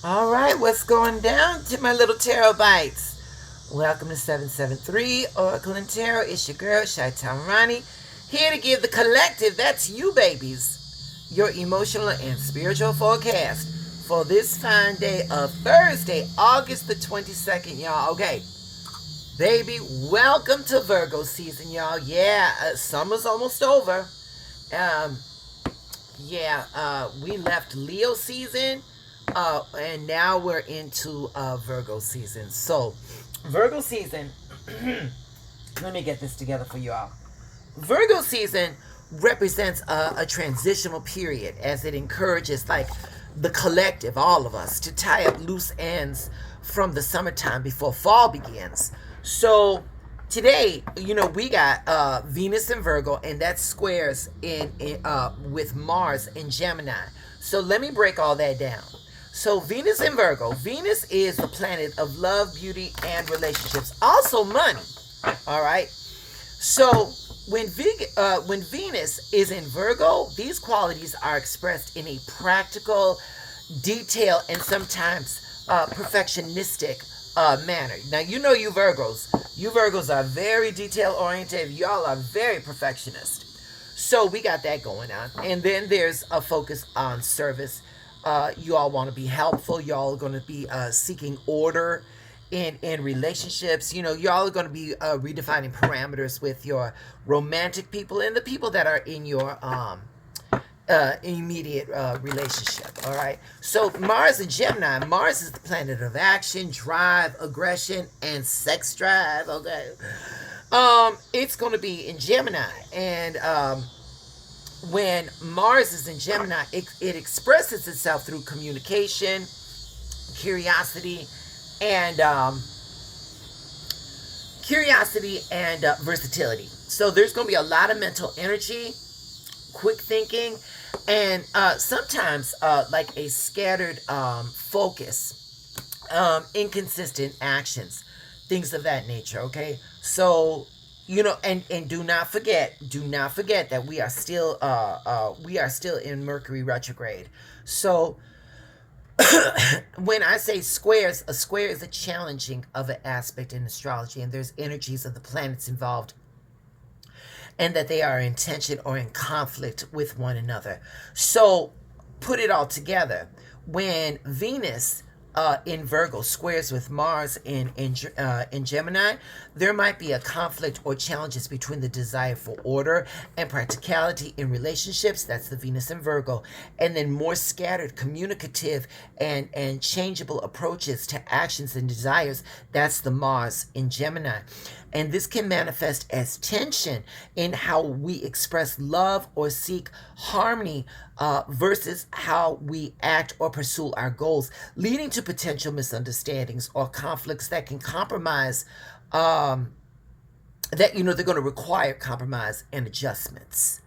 All right, what's going down to my little tarot bites? Welcome to 773 Oracle and Tarot. It's your girl, Shaitan Rani, here to give the collective, that's you babies, your emotional and spiritual forecast for this fine day of Thursday, August the 22nd, y'all. Okay, baby, welcome to Virgo season, y'all. Yeah, summer's almost over. Um, we left Leo season, and now we're into Virgo season. So, Virgo season, let me get this together for you all. Virgo season represents a transitional period as it encourages, like, the collective, all of us, to tie up loose ends from the summertime before fall begins. So, today, we got Venus in Virgo, and that squares in with Mars in Gemini. So let me break all that down. So Venus in Virgo. Venus is the planet of love, beauty, and relationships. Also money. All right. So when Venus is in Virgo, these qualities are expressed in a practical, detailed, and sometimes perfectionistic manner. Now, you Virgos. You Virgos are very detail oriented. Y'all are very perfectionist. So we got that going on. And then there's a focus on service. You all want to be helpful. Y'all are going to be seeking order in relationships. Y'all are going to be redefining parameters with your romantic people and the people that are in your immediate relationship. All right. So Mars and Gemini. Mars is the planet of action, drive, aggression, and sex drive. Okay. It's going to be in Gemini, and when Mars is in Gemini, it expresses itself through communication, curiosity, and versatility. So there's going to be a lot of mental energy, quick thinking, and sometimes like a scattered focus, inconsistent actions, things of that nature. Okay, so and do not forget that we are still in Mercury retrograde. So when I say squares, a square is a challenging of an aspect in astrology, and there's energies of the planets involved, and that they are in tension or in conflict with one another. So put it all together. When Venus in Virgo squares with Mars in Gemini, there might be a conflict or challenges between the desire for order and practicality in relationships. That's the Venus in Virgo. And then more scattered, communicative, and changeable approaches to actions and desires. That's the Mars in Gemini. And this can manifest as tension in how we express love or seek harmony versus how we act or pursue our goals, leading to potential misunderstandings or conflicts that can compromise, that, they're going to require compromise and adjustments.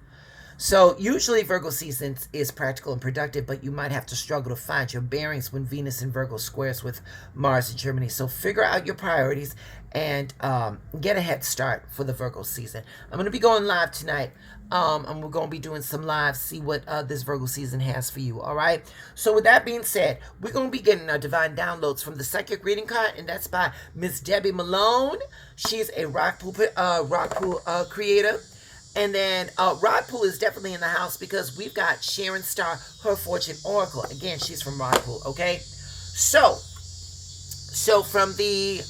So usually Virgo season is practical and productive, but you might have to struggle to find your bearings when Venus in Virgo squares with Mars in Gemini. So figure out your priorities and get a head start for the Virgo season. I'm going to be going live tonight. And we're going to be doing some lives, see what this Virgo season has for you. All right. So with that being said, we're going to be getting our divine downloads from the psychic reading card, and that's by Miss Debbie Malone. She's a rock pool creator. And then Rod Pool is definitely in the house because we've got Sharon Starr, her fortune oracle. Again, she's from Rod Pool. Okay. So from the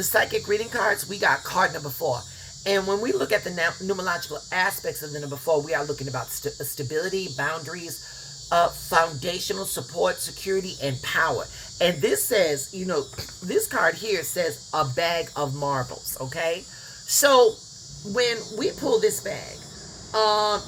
psychic reading cards, we got card number 4. And when we look at the numerological aspects of the number 4, we are looking about stability, boundaries, foundational support, security, and power. And this says, this card here says a bag of marbles. Okay. So when we pull this bag,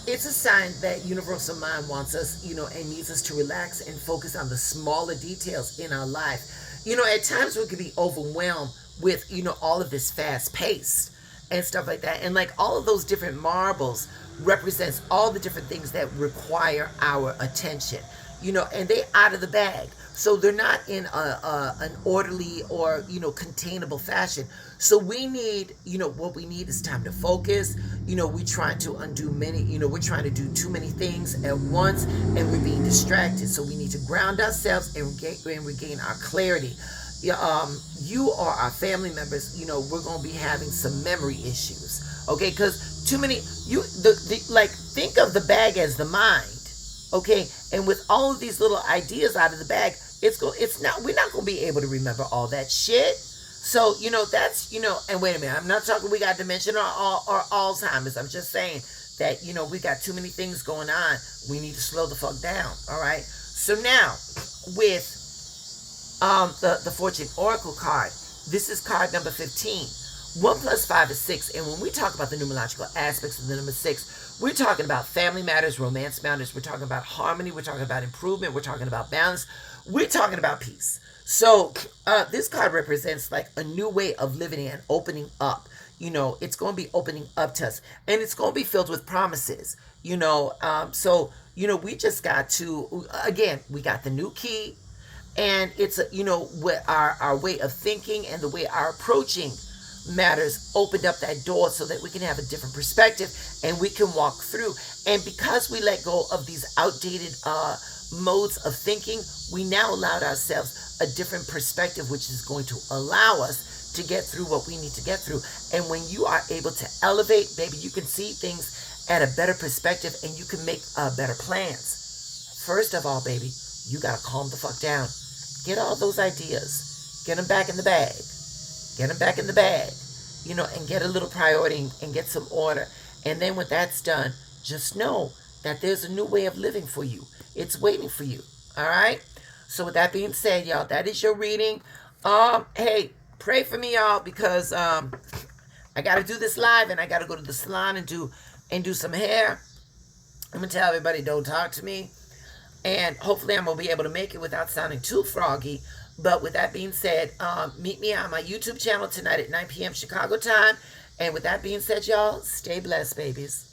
it's a sign that universal mind wants us, and needs us to relax and focus on the smaller details in our life. At times we could be overwhelmed with, all of this fast pace and stuff like that. And like all of those different marbles represents all the different things that require our attention. and they out of the bag. So they're not in an orderly or, containable fashion. So we need, what we need is time to focus. We're trying to undo we're trying to do too many things at once, and we're being distracted. So we need to ground ourselves and regain our clarity. You or our family members, we're going to be having some memory issues. Okay, because too many, think of the bag as the mind. Okay, and with all of these little ideas out of the bag, we're not going to be able to remember all that shit. So, that's, and wait a minute, I'm not talking we got dementia or Alzheimer's. I'm just saying that, we got too many things going on. We need to slow the fuck down. All right. So now with the Fortune Oracle card, this is card number 15. 1 plus 5 is 6. And when we talk about the numerological aspects of the number 6, we're talking about family matters, romance matters. We're talking about harmony. We're talking about improvement. We're talking about balance. We're talking about peace. So this card represents like a new way of living and opening up. It's going to be opening up to us. And it's going to be filled with promises. So, we just got to, again, we got the new key. And it's, what our way of thinking and the way our approaching matters opened up that door so that we can have a different perspective and we can walk through. And because we let go of these outdated modes of thinking, we now allowed ourselves a different perspective, which is going to allow us to get through what we need to get through. And when you are able to elevate, baby, you can see things at a better perspective and you can make better plans. First of all, baby, you got to calm the fuck down. Get all those ideas. Get them back in the bag. Get them back in the bag, and get a little priority and get some order. And then when that's done, just know that there's a new way of living for you. It's waiting for you. All right? So with that being said, y'all, that is your reading. Hey, pray for me, y'all, because I got to do this live and I got to go to the salon and do some hair. I'm going to tell everybody don't talk to me. And hopefully I'm going to be able to make it without sounding too froggy. But with that being said, meet me on my YouTube channel tonight at 9 p.m. Chicago time. And with that being said, y'all, stay blessed, babies.